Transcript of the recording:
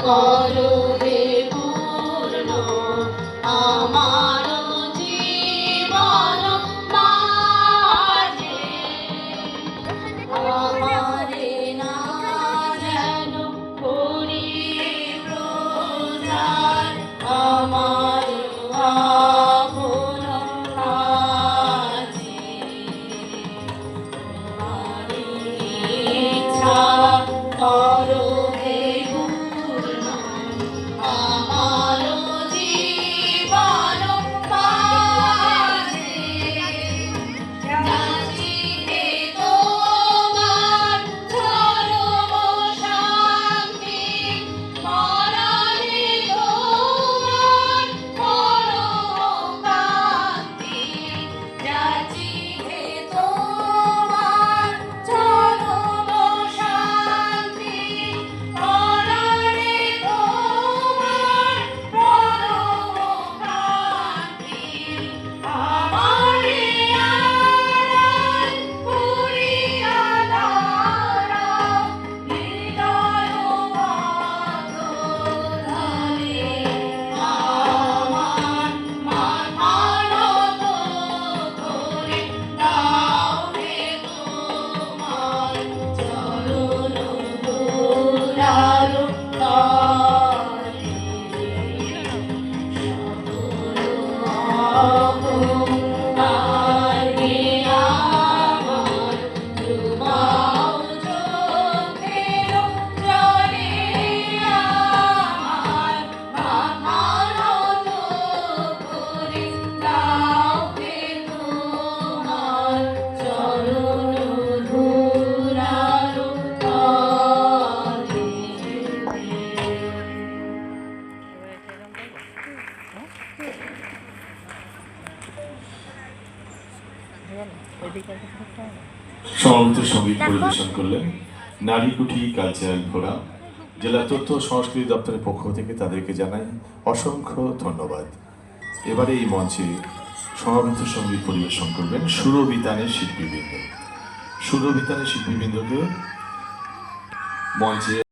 করো হে পূর্ণ আমার জীবন মাঝে, আমারে না যেন করি প্রচার, আমার আপন কাজে, তোমারই ইচ্ছা করো হে পূর্ণ আমার জীবন মাঝে, যাচ্ছি হে তোমার চরম শান্তি, পরাণে তোমার পরম কান্তি, যাচ্ছি হে তোমার চরম শান্তি, পরাণে তোমার পরম কান্তি, আমারে আড়াল করিয়া দাঁড়াও হৃদয় পথধারে, আমার মাথা নত করে দাও হে তোমার চরণ ধুলালো তলে, অহংকার হে আমার ডুবাও চোখের জলে, আমার মাথা নত করে দাও হে তোমার চরণ ধুলালো তলে। সমবেত সঙ্গীত পরিবেশন করলেন নারীকুঠি কালচারাল ফোরাম। জেলা তথ্য ও সংস্কৃতি দপ্তরের পক্ষ থেকে তাদেরকে জানাই অসংখ্য ধন্যবাদ। এবারে এই মঞ্চে সমবেত সঙ্গীত পরিবেশন করবেন সুরবিতানের শিল্পীবৃন্দ। সুরবিতানের শিল্পীবৃন্দকে মঞ্চে